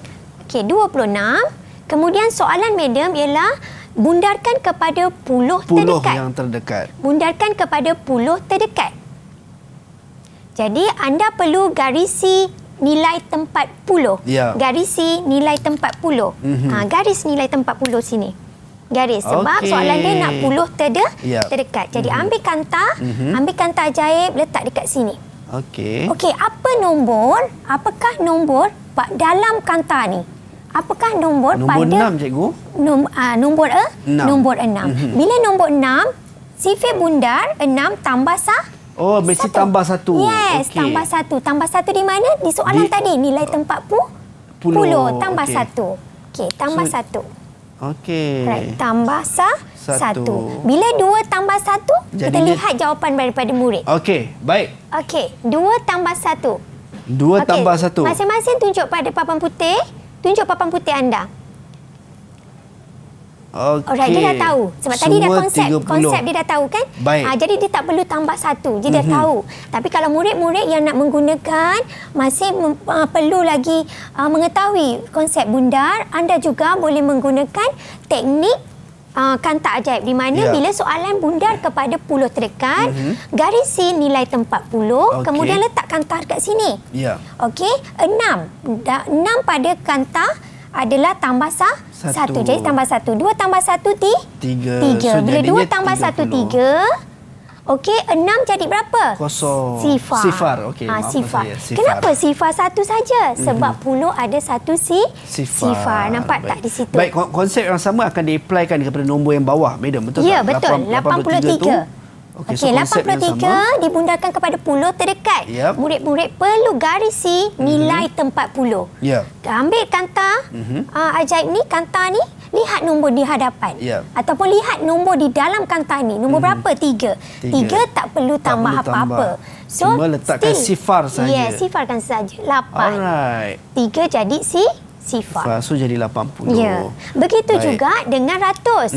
Okey, 26. Kemudian soalan madam ialah bundarkan kepada puluh Puluh terdekat. yang terdekat. Bundarkan kepada puluh terdekat. Jadi anda perlu garisi nilai tempat puluh. Ya. Garisi nilai tempat puluh. Garis nilai tempat puluh sini. Garis. Sebab Okey. soalan dia nak puluh Ya. terdekat. Jadi ambil kanta, ambil kanta ajaib, letak dekat sini. Okey. Okey, apa nombor? Apakah nombor dalam kanta ni? Apakah nombor, Nombor pada 6, cikgu. nombor Enam. nombor 6. Bila nombor 6, sifir bundar 6 tambah Oh, mesti tambah 1. Yes, Okey. tambah 1. Tambah 1 di mana? Di soalan tadi. Nilai tempat Puluh. tambah Okey. 1. Okey, tambah So, 1. Okey. Right, tambah Satu. 1. Bila 2 tambah 1, kita Jadinya- lihat jawapan daripada murid. Okey, baik. Okey, 2 tambah 1. 2 Okey, tambah 1. Masing-masing tunjuk pada papan putih. Tunjuk papan putih anda. Okey. Alright, dia dah tahu. Sebab tadi dah Semua konsep dia dah tahu kan? Baik. Jadi dia tak perlu tambah 1. Dia dah tahu. Tapi kalau murid-murid yang nak menggunakan masih perlu lagi mengetahui konsep bundar, anda juga boleh menggunakan teknik kanta ajaib di mana Ya. bila soalan bundar kepada puluh terdekat, garisi nilai tempat puluh, Okey. kemudian letak kanta dekat sini. Ya. Okey, 6. 6 pada kanta adalah tambah Satu. 1. Jadi tambah 1. 2 tambah 1, 3. 3. So, Bila 2 jadinya tambah 1, 30. 3. Okey, 6 jadi berapa? Kosong. Sifar. Sifar, okey, maafkan Sifar. saya, sifar. Kenapa sifar 1 saja? Sebab puluh ada 1 sifar. Nampak Baik. tak di situ? Baik, konsep yang sama akan di-apply-kan kepada nombor yang bawah, madam. Betul Ya, tak? betul. 83 tu. 83. Okey, Okey, so konsep yang 83 sama. dibundarkan kepada puluh terdekat. Yap. Murid-murid perlu garisi nilai tempat puluh. Ya. Ambil kanta ajaib ni, kanta ni, lihat nombor di hadapan. Ya. Ataupun lihat nombor di dalam kanta ni. Nombor berapa? 3. 3 tak perlu Tak tambah perlu apa-apa. tambah. Cuma letakkan sifar saja. Ya, sifarkan saja. 8. Alright. 3 jadi sifar. So jadi 80. Ya. Begitu Baik. juga dengan ratus.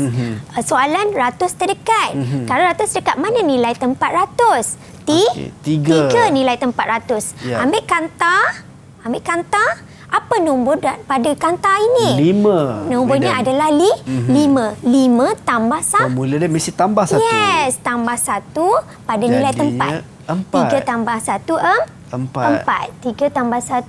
Soalan ratus terdekat. Kalau ratus terdekat, mana nilai tempat ratus? Okey, 3. 3 nilai tempat ratus. Ya. Ambil kanta. Apa nombor pada kanta ini? 5. Nombornya madam. adalah 5. 5 tambah Formula dia mesti tambah 1. Yes, tambah 1 pada nilai Jadinya tempat. 3 4. tambah 1 4. 3 tambah 1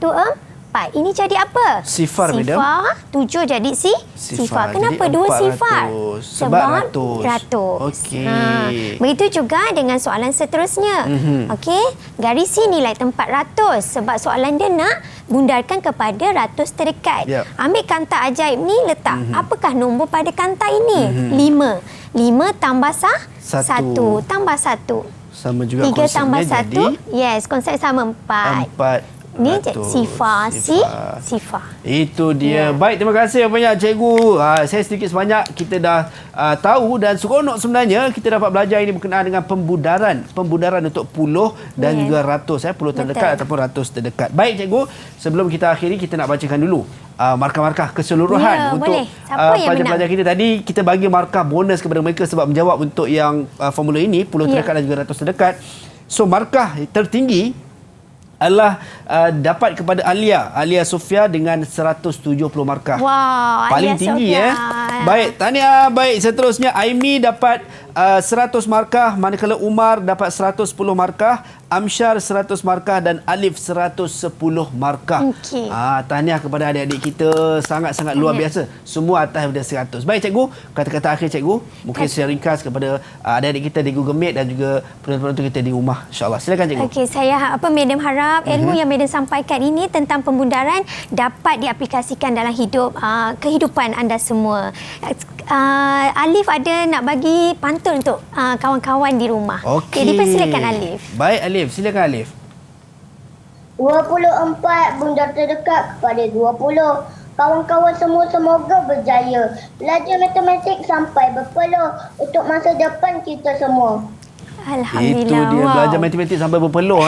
4. Ini jadi apa? Sifar, madam. Sifar. 7 jadi sifar. Kenapa Jadi 2 sifar? 400. Sebab ratus. ratus. Okey. Begitu juga dengan soalan seterusnya. Okey, garisi nilai tempat ratus. Sebab soalan dia nak bundarkan kepada ratus terdekat. Yep. Ambil kanta ajaib ni, letak. Apakah nombor pada kanta ini? 5. 5 tambah 1 tambah 1. Sama juga 3 tambah konsepnya 1. jadi Yes, konsep sama 4. 4. Ni sifar. Sifar. Itu dia. Ya. Baik, terima kasih banyak cikgu. Saya sedikit sebanyak kita dah tahu dan seronok sebenarnya kita dapat belajar ini berkenaan dengan pembudaran untuk puluh dan Ya. juga ratus, puluh terdekat Betul. ataupun ratus terdekat. Baik cikgu, sebelum kita akhiri kita nak bacakan dulu markah-markah keseluruhan Ya, untuk boleh. Siapa yang pelajar-pelajar kita. Tadi kita bagi markah bonus kepada mereka sebab menjawab untuk yang formula ini, puluh Ya. terdekat dan juga ratus terdekat. So markah tertinggi adalah dapat kepada Alia Sofia dengan 170 markah. Wow, Paling Alia tinggi Sofia. Baik, tahniah. Baik, seterusnya Aimi dapat 100 markah, manakala Umar dapat 110 markah, Amsyar 100 markah dan Alif 110 markah. Okey. Tahniah kepada adik-adik kita, sangat-sangat luar biasa. Semua atas daripada 100. Baik cikgu, kata-kata akhir cikgu, mungkin secara ringkas kepada adik-adik kita di Google Meet dan juga penonton-penonton kita di rumah. InsyaAllah. Silakan cikgu. Okey, Madam harap ilmu yang Madam sampaikan ini tentang pembudaran dapat diaplikasikan dalam kehidupan anda semua. Alif ada nak bagi pantun untuk kawan-kawan di rumah. Okey. Jadi persilakan Alif. Baik Alif, silakan Alif. 24 bunda terdekat kepada 20. Kawan-kawan semua semoga berjaya. Belajar matematik sampai berpeluh untuk masa depan kita semua. Alhamdulillah. Itu dia, belajar matematik sampai berpeluh.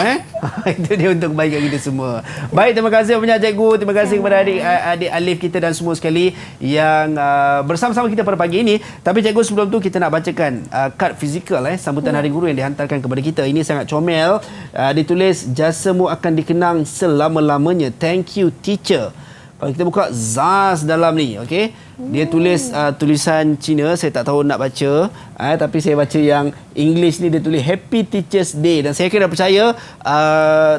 Itu dia untuk kebaikan kita semua. Baik, terima kasih banyak cikgu. Terima kasih kepada adik Alif kita dan semua sekali yang bersama-sama kita pada pagi ini. Tapi cikgu, sebelum tu kita nak bacakan kad fizikal sambutan Hari Guru yang dihantarkan kepada kita. Ini sangat comel. Ditulis, jasamu akan dikenang selama-lamanya. Thank you teacher. Kalau kita buka Zaz dalam ni, okey. Dia tulis tulisan Cina, saya tak tahu nak baca, tapi saya baca yang English ni. Dia tulis Happy Teachers Day dan saya kira percaya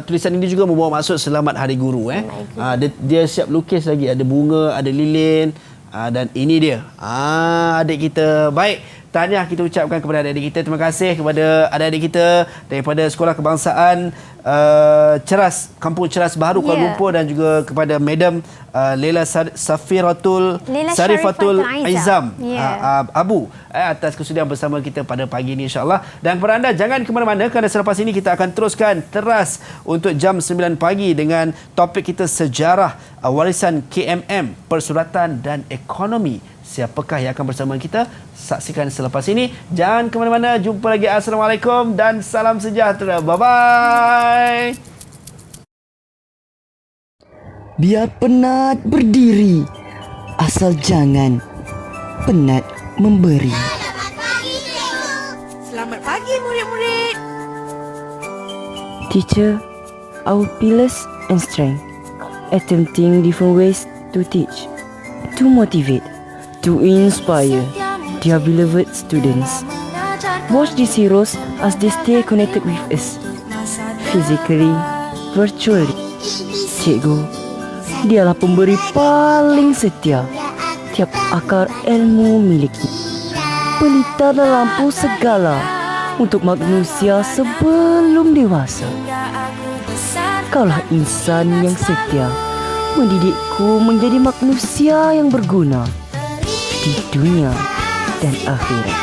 tulisan ini juga membawa maksud selamat Hari Guru. Dia siap lukis lagi, ada bunga, ada lilin, dan ini dia adik kita. Baik, tahniah kita ucapkan kepada adik-adik kita. Terima kasih kepada adik-adik kita daripada Sekolah Kebangsaan Ceras, Kampung Ceras Baharu, Kuala Lumpur, dan juga kepada Madam Leila Sarifatul Aizam Abu atas kesudian bersama kita pada pagi ini, insyaAllah. Dan kepada anda, jangan ke mana-mana kerana selepas ini kita akan teruskan teras untuk jam 9 pagi dengan topik kita sejarah warisan KMM, persuratan dan ekonomi. Siapakah yang akan bersama kita? Saksikan selepas ini. Jangan ke mana-mana. Jumpa lagi. Assalamualaikum dan salam sejahtera. Bye-bye. Biar penat berdiri, asal jangan penat memberi. Selamat pagi murid-murid. Teacher, our pillars and strength, attempting different ways to teach, to motivate, to inspire their beloved students. Watch these heroes as they stay connected with us, physically, virtually. Cikgu, dialah pemberi paling setia tiap akar ilmu miliki. Pelita dan lampu segala untuk manusia sebelum dewasa. Kaulah insan yang setia, mendidikku menjadi manusia yang berguna di dunia dan akhirat.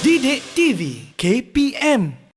Didik TV KPM